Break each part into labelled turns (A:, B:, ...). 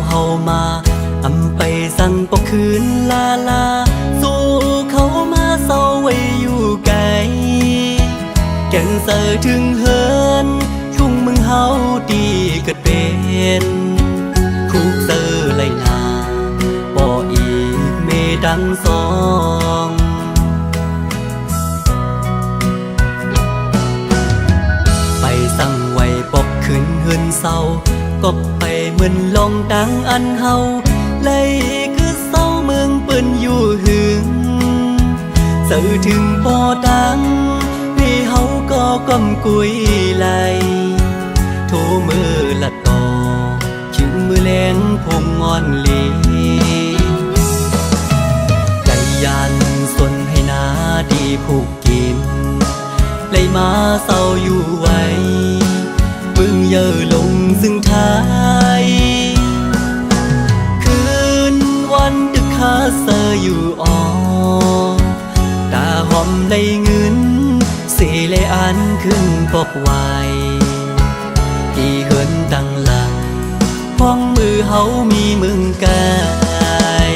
A: เฮามาอำไปสั่งปกคืนลาลาสู้เขามาเศร้าไว้อยู่ไกลแก่นเสือถึงเฮินทุ่งมึงเฮาดีเกิดเป็นคุกเสือไหลนาบ่อีกเมดังสองไปสั่งไว้ปกคืนเฮินเศร้าก็ไปเหมือนลองดังอันเฮาเลยคือเศร้าเมืองเปิ้นอยู่หึงสื่อถึงบ่ดังพี่เฮาก็กำกุยไหลโทมือละต่อถึงมือแรงพงงอนลีใจยันสนให้นาดีผูกกินเลยมาเศร้าอยู่ไว้มึงเยอะลงซึ่งท้ายคืนวันดึกคาเซออยู่อ่อตาหอมเลยเงินสีเลยอันขึ้นปกไว้ที่เหินดังหลังพ้องมือเฮามีมึงกาย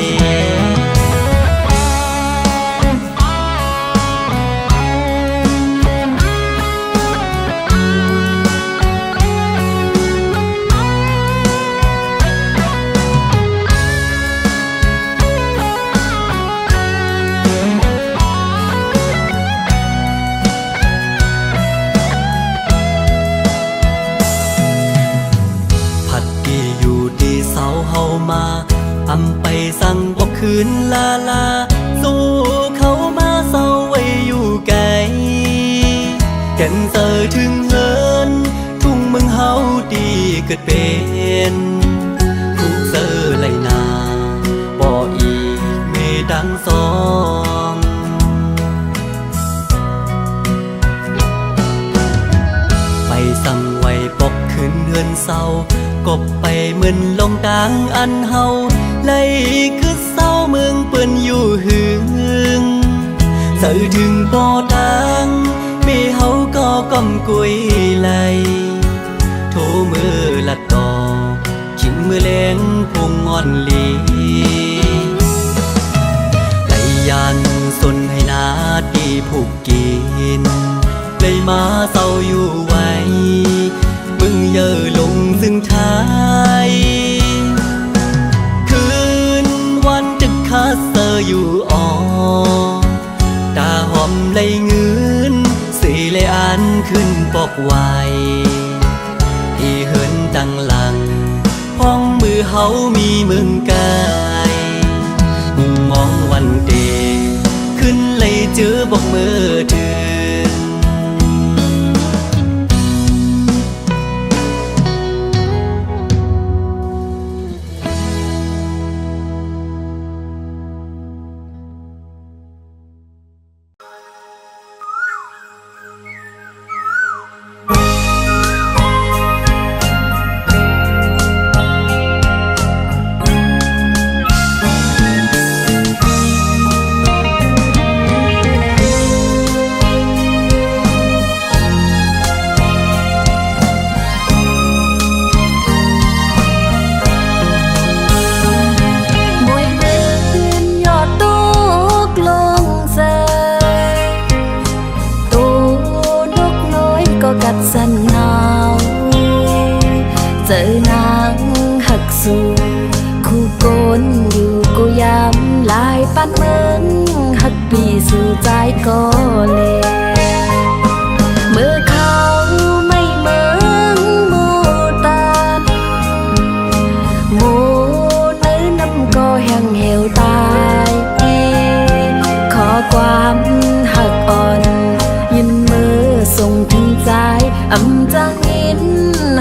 A: อำไปสั่งบอกคืนลาลาสู้เขามาเศร้าไว้อยู่ไกลแก่นเสือถึงเฮินทุ่งมึงเฮาดีเกิดเป็นคุกเสือไหลนาบ่อีกเมดังสองไปสั่งไว้ปกคืนเฮือนเศร้ากบไปเหมือนลงดังอันเฮาเลยคือเศร้าเมืองเปิ้นอยู่หึงสื่อถึงบ่ดังมีเฮาก็กำกุยไหลโทมือละต่อขินมือแรงพงงอนลีไหลยันสนให้นาดีผูกกินเลยมาเศร้าอยู่ไว้มึงเยอะลงซึ่งท้ายคืนวันดึกคาเซออยู่อ่อตาหอมเลยเงินสีเลยอันขึ้นปกไว้ที่เหินดังหลังพ้องมือเฮามีมึงกายมองวันเดขึ้นเลยเจอบอกมือเธอสันเงาเจอนางหักสู่คู่โกนอยู่กูยามลายปันเมืองหักปีสู่ใจก็เลยเมื่อเขาไม่เมืองโมตาโมเนื้อน้ำก็แห้งเหี่ยวตายขอความหักอ่อนยินมือส่งถึงใจอำจังอิน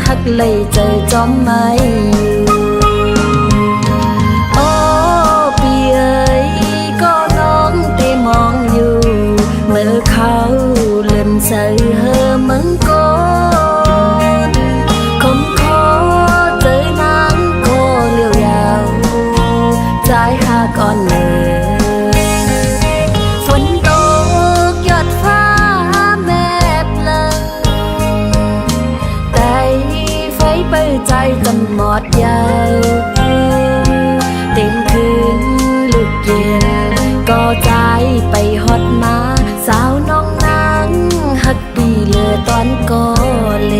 A: หักเลยเจอจอมไม่โอ้ปีเอ๋ยก็น้องเตมองอยู่เมื่อเขาเลื่อนใส่เฮอมึงก่อนคมคอเจอนางก็เลี้ยวยาวใจหักอ่อนเลยใจจำ
B: เล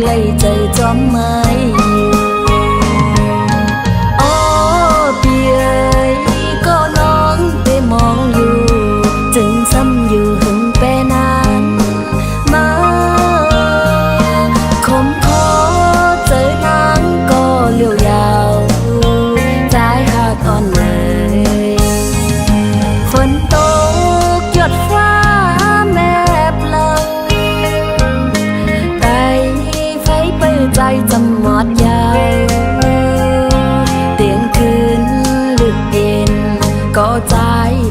B: ไล่ใจจอมไม่โอ้เปียก็น้องไปมองอยู่จึงซ้ำอยู่หึงแปนานมาคมขอเจอนางก็เลี้ยวยาวใจหักอ่อนเลยฝนตกหยดฟ้าแม่เปล่าใจจำหมดยาวเตียงคืนลึกเย็นก็ใจ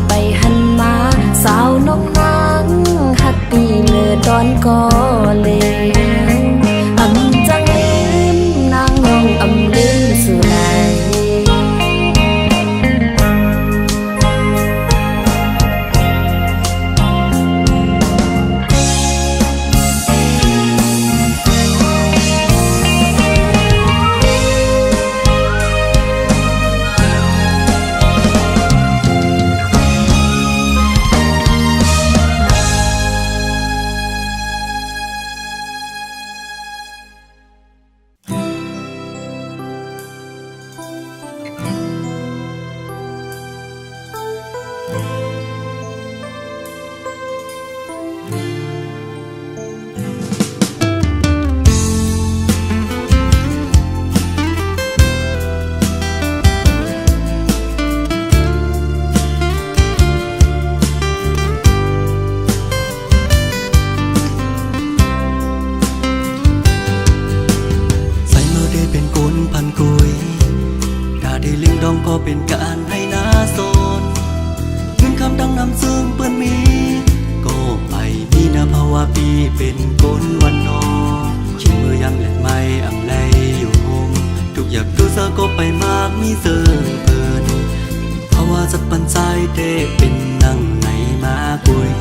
B: ไปหันมาสาวน้องนางฮักปีเลือดอนก็เลยอำจังลืมนางน้องอำลืมสุไหลก็เป็นการให้นาโซนเงินคำดังนำซึ่งเปิ้นมีก็ไปมีนาภาวะปีเป็นกลวันนอชิมมือยังแหลกไม่อำไลอยู่โฮมทุกอยากดูเซอก็ไปมากมีเซิงเปินภาวะสักปันใจเด้เป็นนั่งไหนมาคุย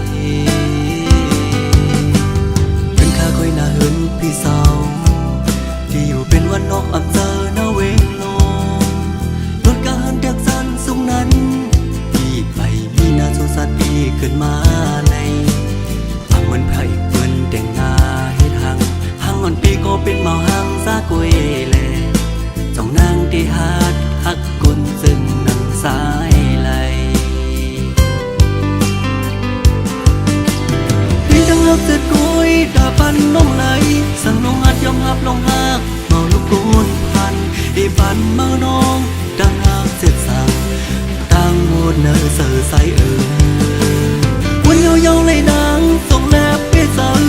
B: เป็นข้าคอยนาเหินพี่สาวที่อยู่เป็นวันนอกอำเจอนาเวงการเด็กสันสุงนั้นพี่ไปมีนาโซสัตพี่ขึ้นมาในทำเหมือนไผ่เปิ้นแต่งหน้าให้ทางอ่อนปีก็เป็นเมาหังซากวยแลจ้องนางที่ฮัดฮักกุนซึ่งนังสายไหลพี่ทั้งรักเสร็จกุยดาปันน้องไหลสั่งน้องหัดยอมหับลงหักเมาลูกกุนพันอีปันเมาน้องดังหักเสร็จสั่งตั้งหมดเนื้อเสือใสวันเยาเลยนางส่งแลบไปสั่ง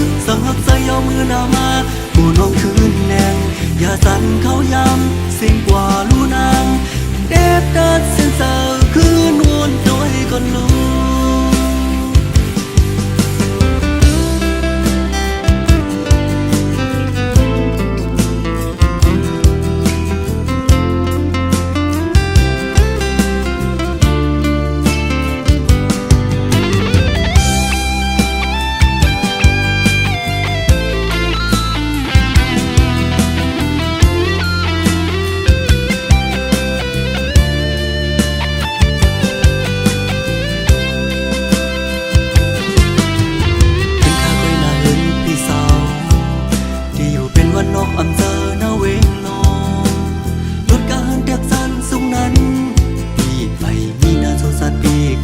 B: หักใส่ยามือหน้ามาผู้น้องคืนแนงอย่าสั่นเขาย้ำสิ่งกว่าลูนางเด็ดดัดเส้นเสือคืนวนโดยก่อนลู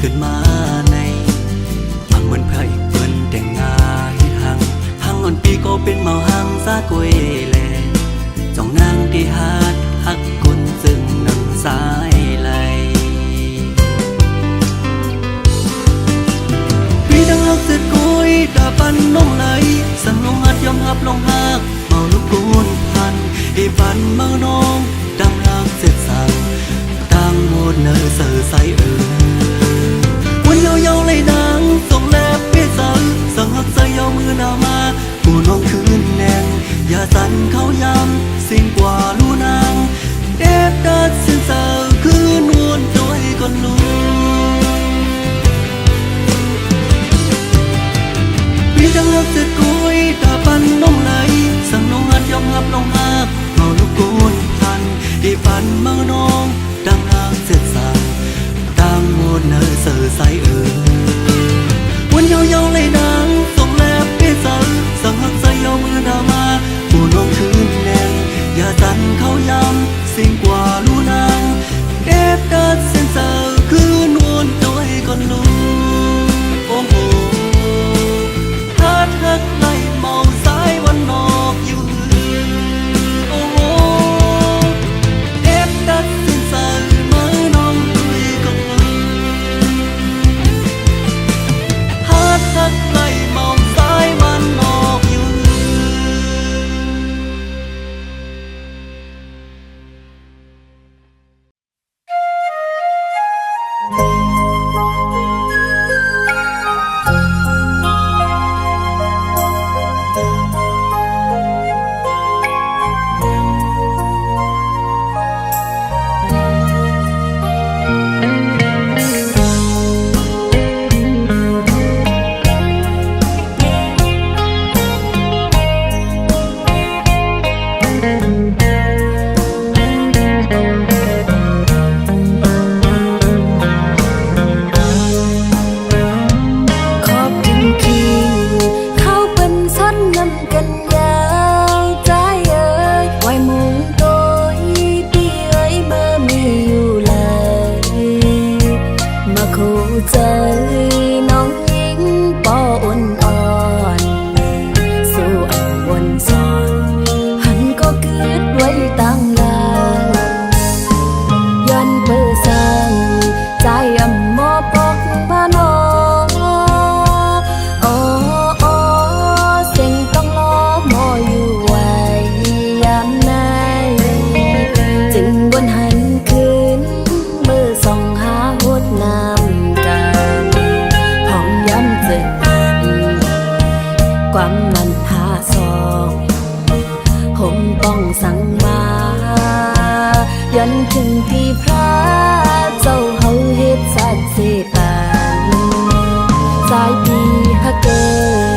B: ขึ้นมาในทำเหมือนไผ่เปิ้นแต่งหน้าให้ทางอ่อนปีก็เป็นเมาหังซากวยแลจ้องนางที่ฮัดฮักกุนซึ่งนังสายไหลพี่ดังรักเสร็จกุยดาปันน้องไหลสั่งลงหัดยอมหับลงหักเมาลูกกุนพันอีปันเมาน้องดั ดเนอเสือใสวันยาวๆเลยนางส่งแลบเปียสังสังหักใจยาวมือหนามาผู้น้องคืนแนงอย่าสั่นเขายำสิ่งกว่าลูนางเด็บดัดสิ้นเสือคืนวนด้วยก่อนลูพี่ดังรักเสร็จกุยตาปันน้องไหลสั่งน้องหัดยอมหับน้องหักเมาลูกโกนพันได้ปันเมาน้องดังหักเสร็จสั่งตั้งโมดเนอเสือใสวันยาวๆเลยนางส่งแลบเปียสังสังหักใจยาวมือหนามาผู้น้องคืนแนงอย่าสั่นเขายำสิ่งกว่าลูนางเด็บดัดเส้นเสือคืนวนด้วยก่อนลูโอ้โหทักไล่เมาสายวันนอกอยู่โอ้โหเด็บดัดสิ้นสายมือน้องด้วยกันทักไล่เมาสายวันนอกอยู่ความมันหาซองผมต้องสั่งมายันถึงที่พระเจ้าเฮาเฮ็ดสัตว์เสตานสายปีฮักเก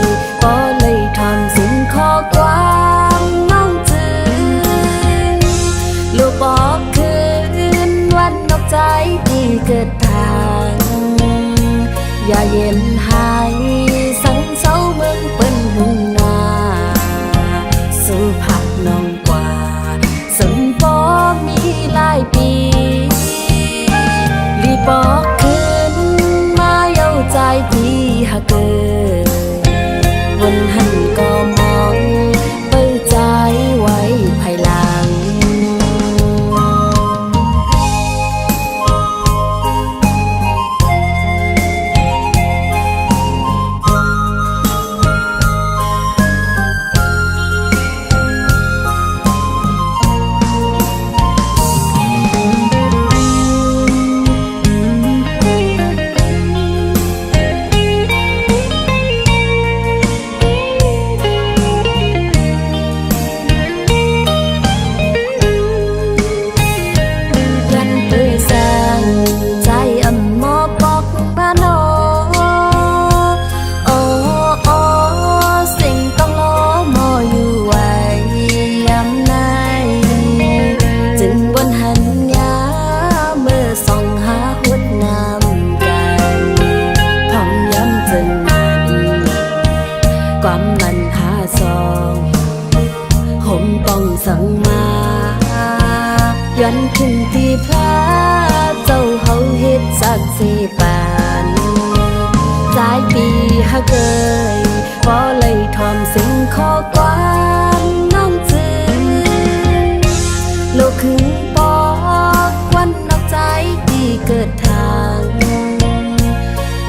B: ยก็เลยทำสิ่งข้อกว้างน้องจืนลูกบอกคืนวันนอกใจที่เกิดทางอย่าเย็นหายสังเศร้าเมืองเปิ้นหุ่นนาสู่ผักน้องกว่าสังปอมีหลายปีรีบอกคืนมาเย้าใจที่ฮักเกยวันหันก็มองเปิดใจไว้ภายหลังความมันหาซองผมต้องสั่งมายันถึงที่พระเจ้าเฮาเฮ็ดสักสิปานหลายปีฮักเกยบ่เลยทอมสิ่งข้อกว้างน้องจืนโลกคือบอกวันนอกใจที่เกิดทาง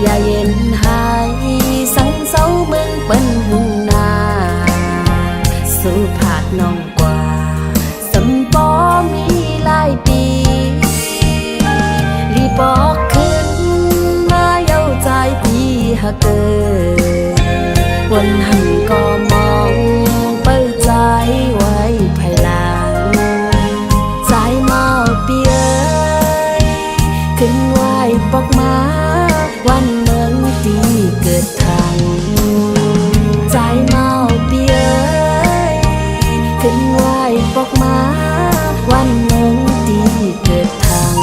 B: อย่าเย็นหายสังเศร้าเมืองเปิ้นหุ่นนาสู่ผาดน้องกว่าสำปอมีหลายปี
C: ฮักเกิดวันหันก็มองเปิดใจไว้ภายหลังใจเมาเปียขึ้นไหวปอกมาวันเมืองดีเกิดทางใจเมาเปียขึ้นไหวปอกมาวันเมืองดีเกิดทาง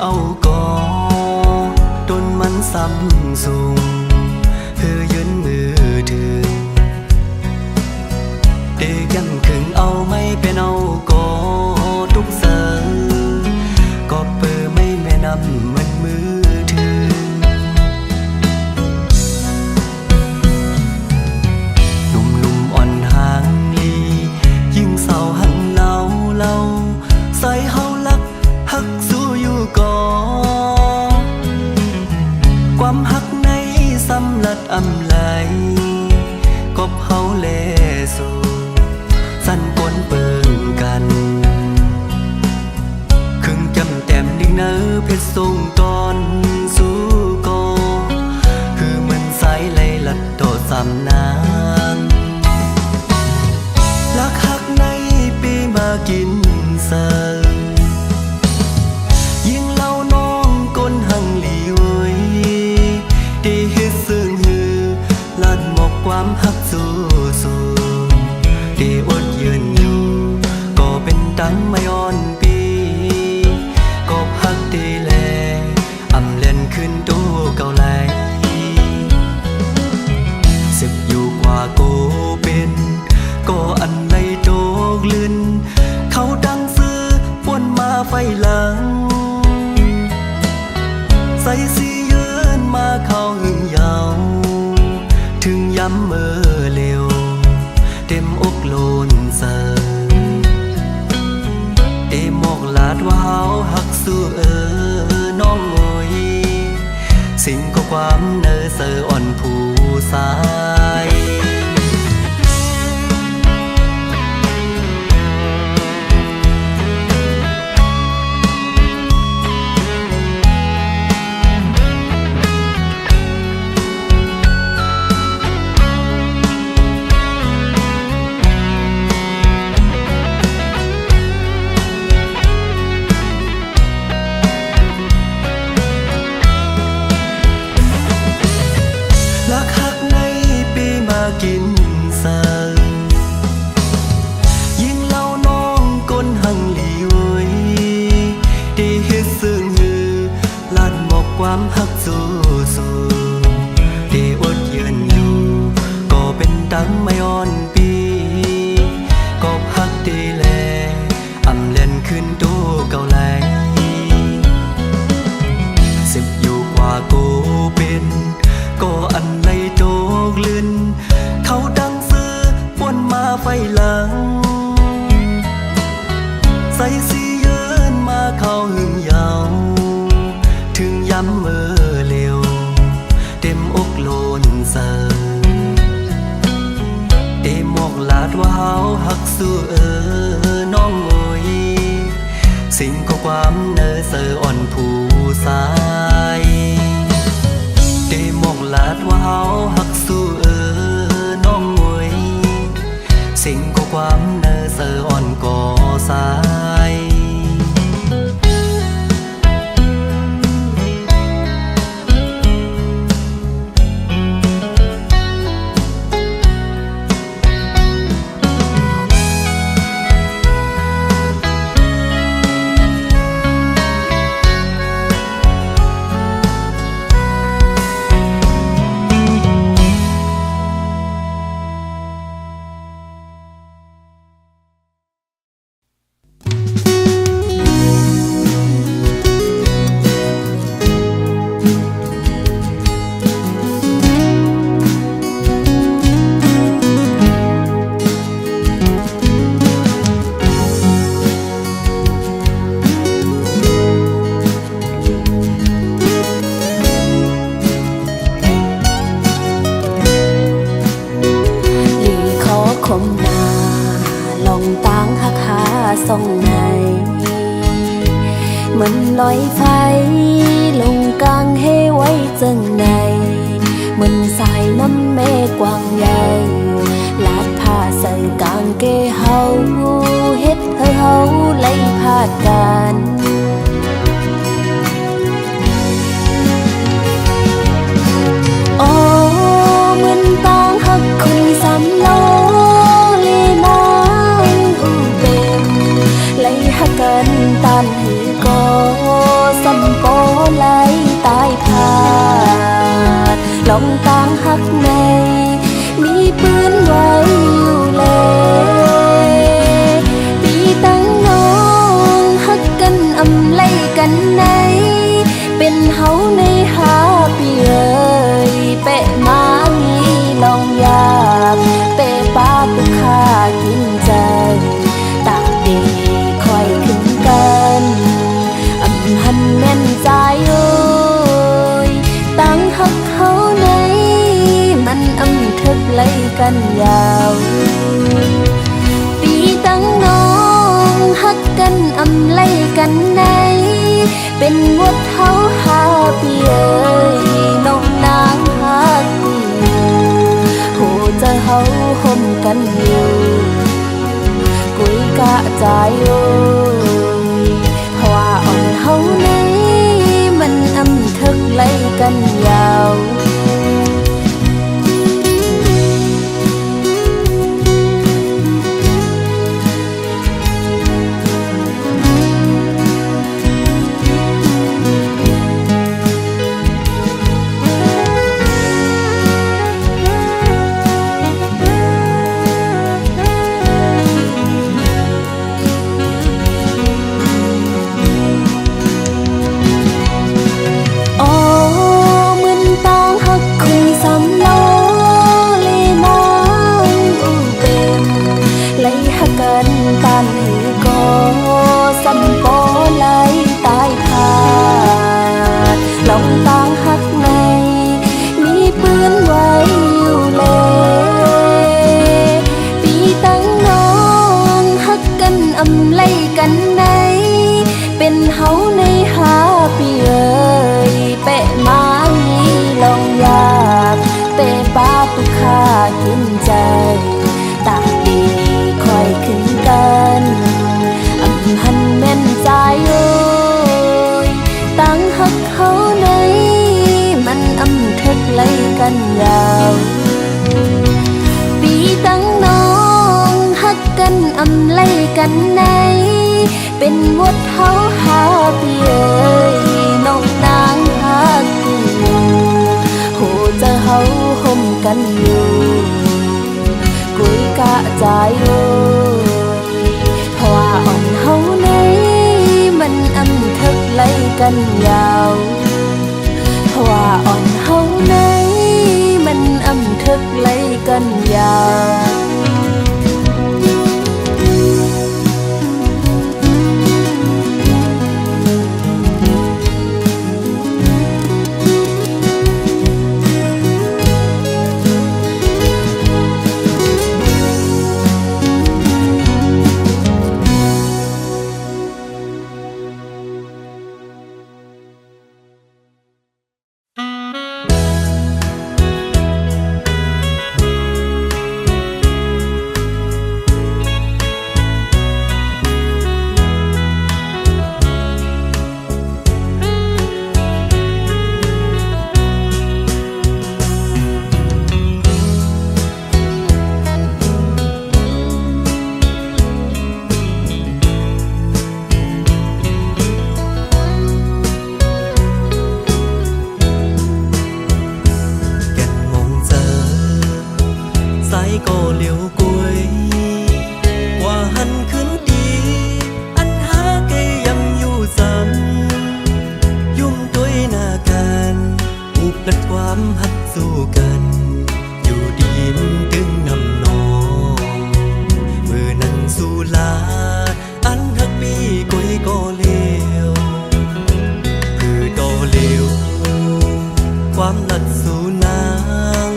B: เอาก่อจนมันซ้ำสูงเธอยืนมือถึงเด็กยังขึงเอาไม่เป็นเอาก่อทุกเสอก็เปิดไม่แม่นำเหมือนมือถึงหนุ่มๆอ่อนห่างลียิ่งเศร้าหันเล่าใส่เฮาลักหักสู้อยู่ก่อความหักในสำลัดอำไหลก็เฮาแลสู่สั่นกลเปิงกันครึ่งจำแต้มดิ่งเนอเพชรทรงตอนสู้ก่อคือมันสายไหลลัดโตสำนางลักหักในปีมากินเสิร์ยิ่งเล่าน้องก้นหังหลีเว้ยได้เฮ็ดซึ่งหือลัดหมอกความหักสู้ได้อดยืนอยู่ก็เป็นตังไม่อ่อนปีก็หักได้แลอำเล่นขึ้นตัวเก่าไหลสิบอยู่กว่าโกเป็นก็อันไหลโตกลื่นเขาดังซื้อป่วนมาไฟหลังใส่สียืนมาเข้าหึงยาวถึงย้ำเมื่อเร็วเต็มอกโลนเสิเอหมอกลาดว่าเฮาหักสู้น้องโอยสิ่งก็ความเนอเสออ่อนผู้สายกินเสิร์ยิ่งเล่าน้องก้นหังหลีเว้ยได้เฮ็ดซึ่งหือลัดหมอกความหักสู้ได้อดยืนอยู่ก็เป็นตังไม่อ่อนปีก็หักได้แลอำเล่นขึ้นตัวเก่าไหลสิบอยู่กว่าโกเป็นก็อันไหลโตกลื่นเขาดังซื้อป่วนมาไฟหลังใส่สียืนมาเข้าหึงยาวถึงย้ำเมื่อเร็วเต็มอกโลนเสิเอหมอกลาดว่าเฮาหักสู้น้องโอยสิ่งก็ความเนอเสออ่อนผู้สายเอหมอกลาดว่าเฮาหักสู้น้องโอยสิ่งก็ความเนอเสออ่อนก่อสาย
C: มันลอยไฟลงกลางให้ไว้จังในมันสายน้ำแม่กว้างใหญ่ลาดผ้าใส่กางเกเฮาเฮ็ดให้เฮาไล่พาดกันโอ้มันต่างหักคนสามโลเลน้ำอูเต็มไล่หักกันตานหือก็สัมโปไล่ตายพาดลองต่างหักในมีปืนไว้อยู่เลยปีตั้งน้องหักกันอำไล่กันในเป็นเฮาในหาปีเอ้ยเปะมามีลองยากเปะป้าตุกข้ากินใจตากดีคอยขึ้นกันอำหันแม่นใจเอ้ยตั้งหักเฮาในมันอำทึกไล่กันยาวปีตั้งน้องหักกันอำไล่กันในเป็นวัดเฮาหาปีเอ้ยน้องนางหักอยู่โหจะเฮาห่มกันอยู่กุยกะใจเอ้ยเพราะว่าอ่อนเฮาในมันอำทึกไล่กันยาวลองต่างหักในมีปืนไว้อยู่เลยปีตั้งน้องหักกันอำไล่กันในเป็นเฮาในหาปีเอ้ยเปะมามีลองยากเปะป้าตุกข้ากินใจตากดีคอยขึ้นกันอำหันแม่นใจเอ้ยตั้งหักเฮาในมันอำทึกไล่กันยาวปีตั้งน้องหักกันอำไล่กันในเป็นวัดเฮาหาปีเอ้ยน้องนางหักอยู่โหจะเฮาห่มกันอยู่กุยกะใจเอ้ยเพราะว่าอ่อนเฮาในมันอำทึกไล่กันยาวเพราะว่าอ่อนเฮาในมันอำทึกไล่กันยาวก็เลี้ยวกุยว่าหันขึ้นดีอันหาเกยำอยู่ซ้ำยุ่งด้วยหน้ากันอุปลัดความหักสู้กันอยู่ดีมถึงนำนองมือนั้นสู้ลาอันหักปีกุยก็เลี้ยวคือโตเลี้ยวความลัดสู่นาง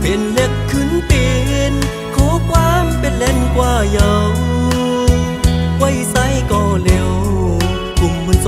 C: เป็นเล็กขึ้นเป็นขอความเป็นเล่นกว่าเยาไว้ใส่ก็เร็วกลุ่มมันส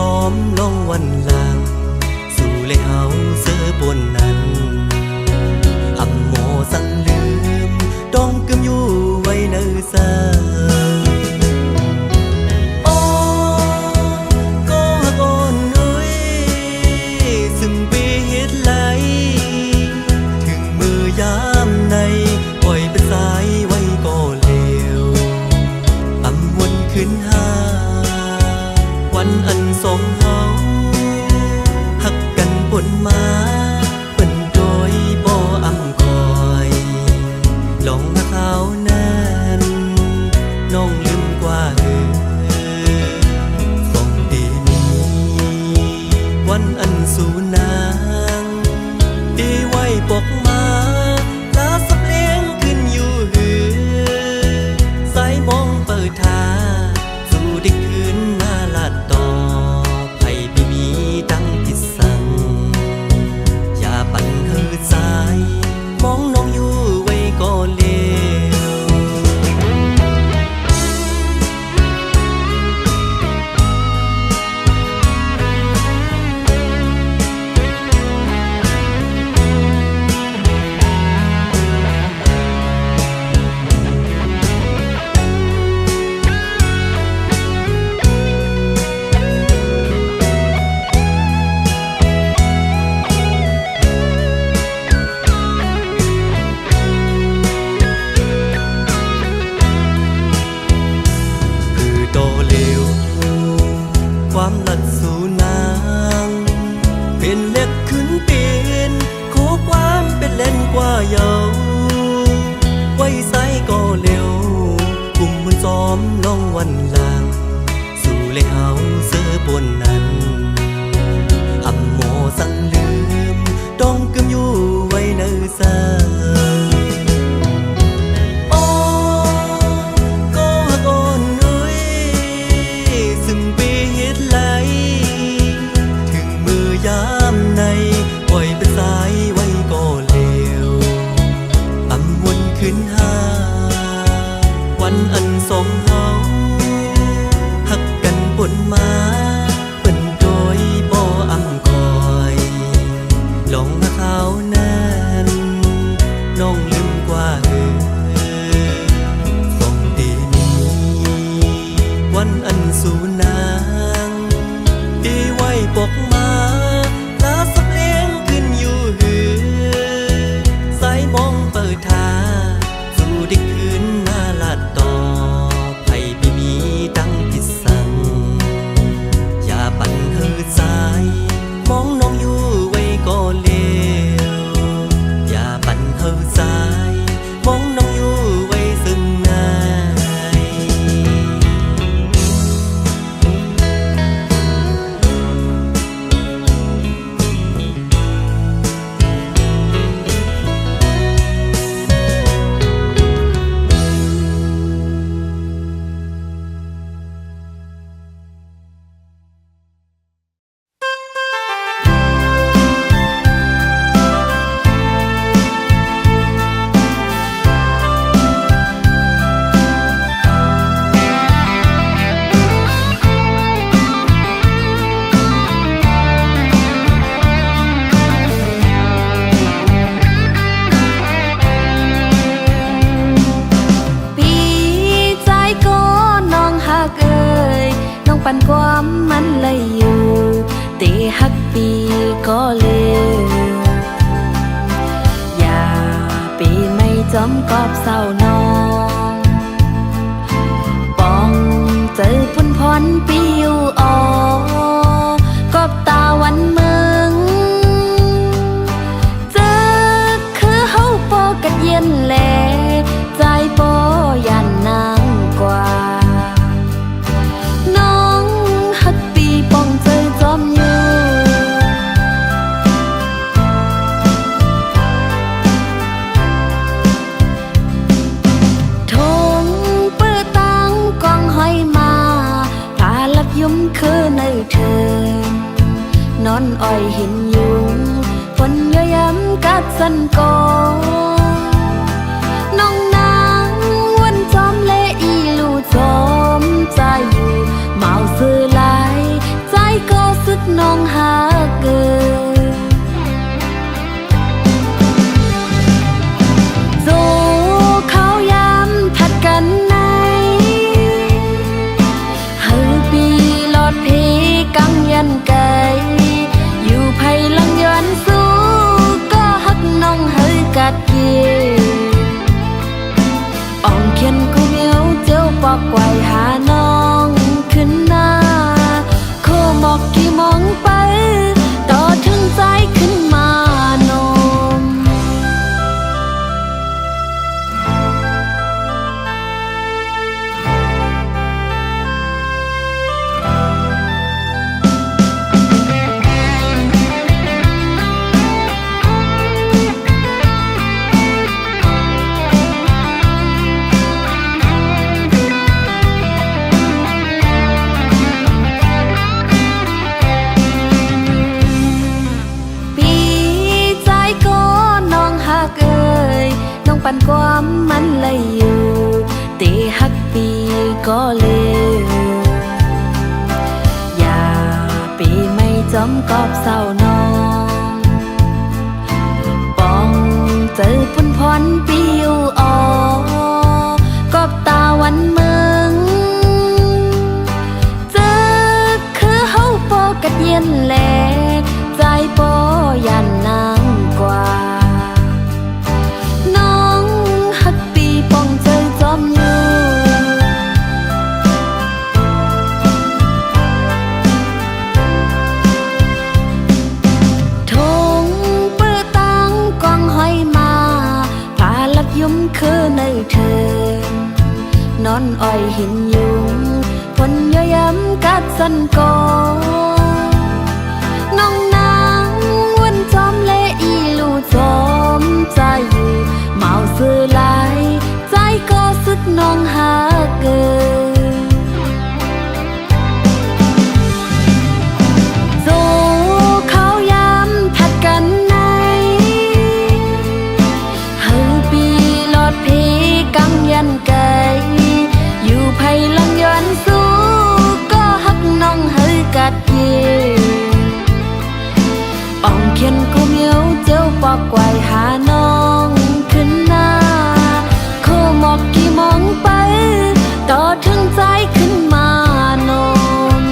A: นั้นอำโมสั่งลืมต้องกึมอยู่ไว้ในใจโอ้ก็ฮักอ่อนเอ้ยซึ่งปีเฮ็ดไหลถึงมือยามในปล่อยเป็นสายไว้ก็เลวอำวนขึ้นหาวันอันสองเฮาหักกันปนมาเป็นโดยบ่อำคอยลองหักเขานั้นน้องลืมกว่าส่งดีนี้วันอันสู่นางที่ไว้ปกมาลาสับเลี้ยงขึ้นอยู่สายมองเปิดทาสู่ได้คืนหน้าลาดต่อไผไม่มีดังผิดสั่งอย่าปั่นเฮือสายมองน้องอยู่ไว้ก็เลวอย่าปั่นเฮือสายมองน้องอยู่ไว้ซึ่งนาย
C: ปันความมันเลยอยู่ตีฮักปีก็เลวอย่าปีไม่จอมกอบเศร้านองปองเจอพุ่นพรปีอยู่อ๋อกอบตาวันเมืองเจอคือเฮาปอกัดเย็นแลใจปอยันนางกว่าคือในเธอนอนอ้อยเห็นยุงฝนย้อยย้ำกัดสันกอน้องนางวันจอมเละอีลูจอมใจอยู่เมาซื้อลายใจก็สึกน้องหาเกินโซเขาย้ำทัดกันในกังยันไกอยู่ไผ่ลังย้อนสู้ก็ฮักน้องเฮยกัดเกียอ่องเขียนกูเมียวเจ้าปอกไว้หาน้องขึ้นหน้าโคหมอกกี่มองไปต่อถึงใจขึ้นมานมปันความมันเลยอยู่ตีฮักปีก็เลวอย่าปีไม่จอมกอบเศร้านองปองเจอพุ่นพรปีอยู่อ๋อกอบตาวันเมืองเจอคือเฮาปอกัดเย็นแลใจปอยันนางกว่าคือในเธอนอนอ้อยเห็นยุงฝนย้อยย้ำกัดสันกอ อกไว้หาน้องขึ้นหน้าโคหมอกกี่มองไปต่อถึงใจขึ้นมานม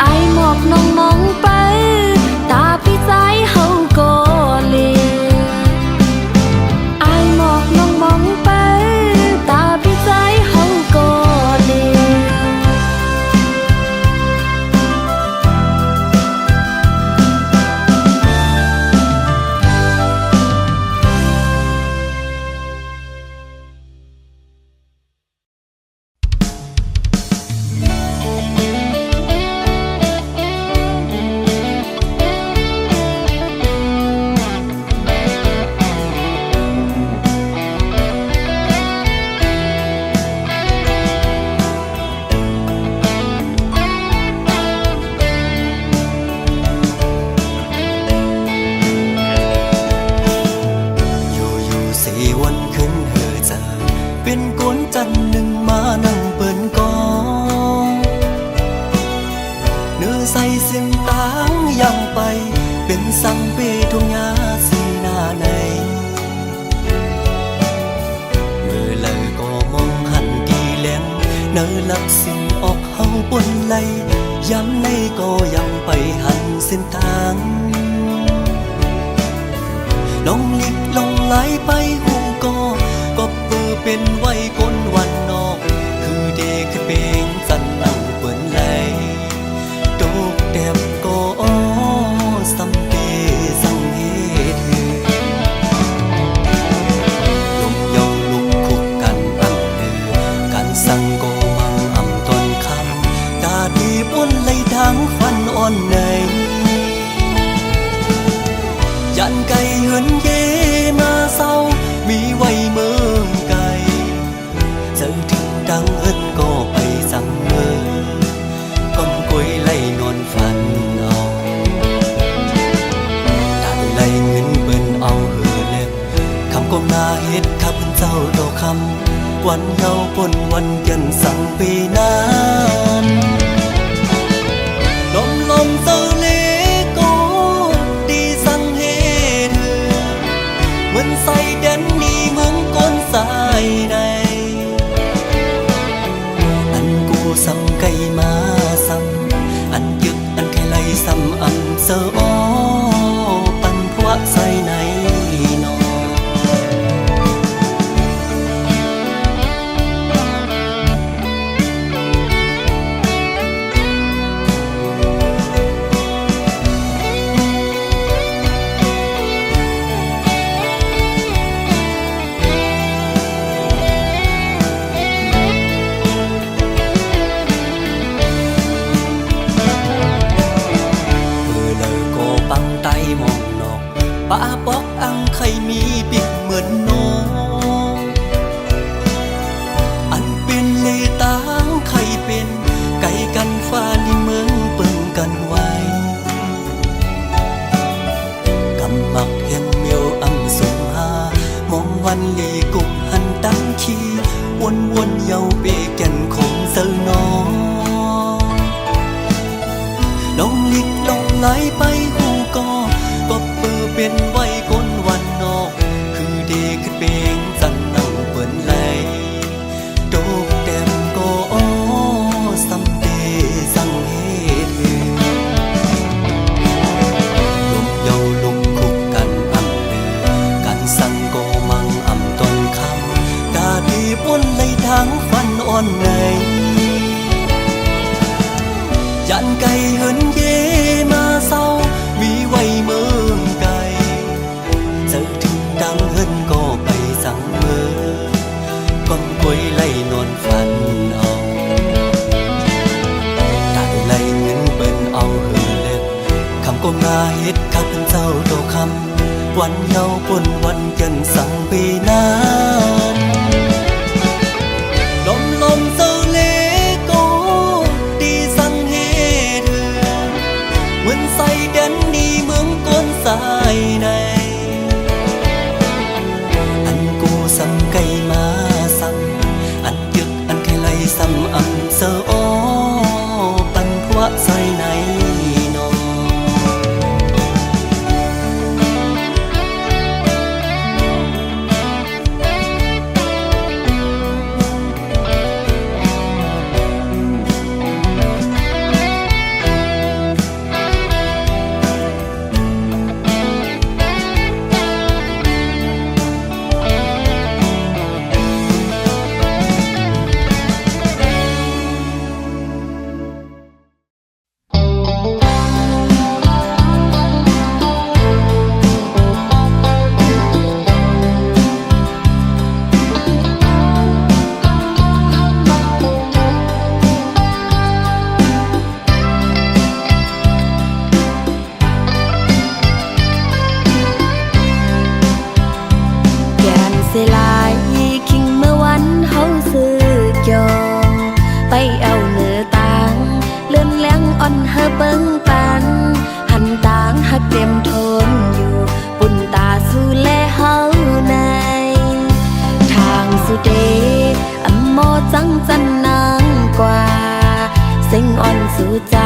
C: ไอหมอกน้องมองไปตาพี่ใจเฮาก็เลีไอหมอกน้องมองไปตาพี่ใจเฮาก็เลี
B: อยู่สี่วันขึ้นเหือเจอเป็นกวนจันทร์หนึ่งมานั่งเปิ่นกองเนื้อใส่สิมตางยังไปเป็นสังเปทุงยาสีหน้าในเมื่อเลยก็มองหันดีแหลงเนื้อลับสิมออกเฮาบนไหลย้ำในก็ยังไปหันเส้นทาง ลองลิกลองไหลไปหูก็เปิดเป็นไว้คนวันนอกคือเด็กเปงสันนั่งเปิ่นไหลตกแดบก็สำเปสังเหตุลมเยาลุกคุกกันอังเดือกันสั่งก็มังอ่ำตอนคำตาดีป้นไหลทางฟันอ่อนในยันไก่เหินเยมาเศร้ามีไว้เมืองไก่เจอถึงดังเหินก็ไปสั่งเมือก้นกล้วยไล่นอนฝันเอาตัดไล่เงินเปิ้นเอาเหือเล็บคำก้มหน้าเฮ็ดข้าเพิ่นเจ้าดอกคำวันเยาปนวันเย็นสั่งปีนั้นลมเซาเลโกดีสั่งเฮ็ดเหมือนใส่แดนนี่เมืองก้นสายใดอันกูซ้ำไก่มาซ้ำอันยึกอันไข่ไหลซ้ำอันเสออปันพวกใส่ในนอป้าปอกอังไข่มีปิกเหมือนน้องอันเป็นเลตางไข่เป็นไก่กันฟ้าลิเมืองเปิ่งกันไว้กำมักเห็นเมียวอังสงหามองวันลีกุกหันตั้งขี้วนเยาเปแก่นของเซอน้องลองลิกลองไหลไปหูก็เปิดเป็นไว้คนวันนอกคือเด็กเปงจันนั่งเปิ่นไหลโดกแต้มก็สำเดสั่งเหตุลมเยาลุกคุกกันอ่ำเดือกันสั่งก็มังอ่ำตอนคำกาดีป้นไหลทางฟันอ่อนในยันไก่เหินเยมาเศร้ามีไว้เมืองไก่เจอถึงดังเหินก็ไปสั่งเมือก้อนกล้วยไล่นอนฝันเอาตัดไล่เงินเปิ้นเอาเหือเล็บคำก้มหน้าเฮ็ดข้าเป็นเจ้าโตคำวันเยาปนวันเย็นสั่งปีนั้นลมเซาเลโกดีสั่งเฮ็ดเหมือนใส่แดนนี่เมืองก้นสายในอันกูสั่งไก่มาสั่งอันยึกอันไข่ไหลซ้ำอันเสออปันพวกใส่ในนอ
C: อ่อนเฮอเบิ่งปันหันต่างหักเต็มทนอยู่ปุ่นตาสู่แลเฮาในทางสุเดอัมโมจังจันนางกว่าเส้งอ่อนสู่ใจ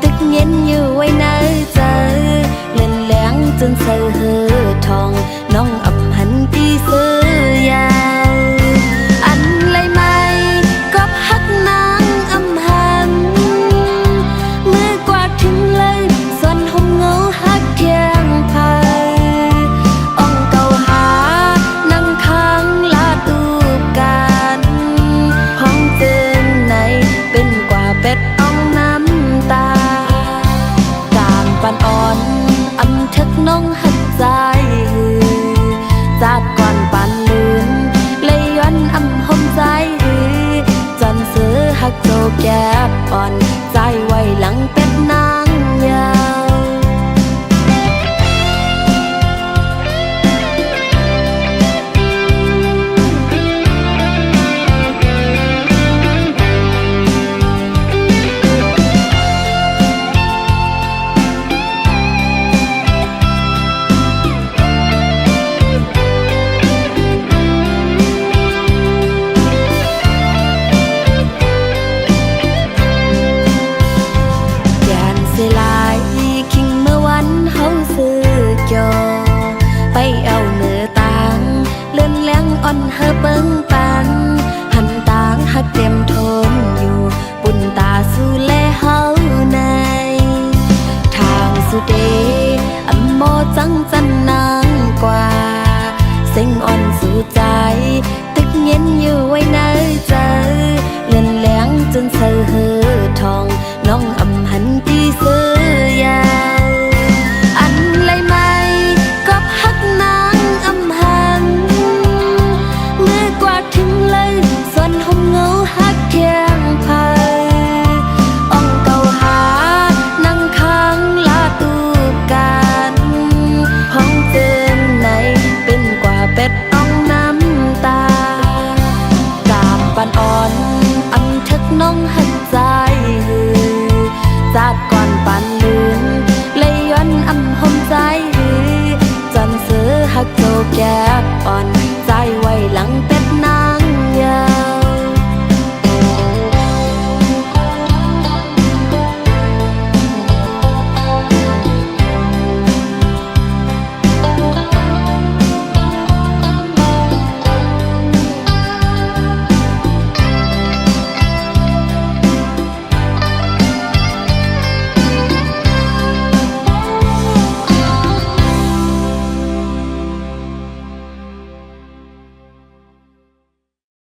C: ตึกเย็นอยู่ไว้ในใจเล่นแหลงจนเสือเฮอทองน้องอำหันตีเสือยาวอันไรไม่ก็ฮักนางอำหันมือกวาดถึงเลยส่วนห่มเงาฮักเทียงไพอ่องเก่าหานั่งค้างลาตูบกันห้องเตือนในเป็นกว่าเป็ดอ่องน้ำตาการปันอ่อนอำทึกน้องหักใจจากก่อนปันลืนเลยย้อนอำหมใจจนเสือหักโจแก็บอ่อนใจไว้หลังเป็ดนางยาวเสียหลายคิงเมื่อวันเฮาซื้อจอไปเอาเนื้อต่างเลื่อนแหลงอ่อนเฮอเบิ่งไป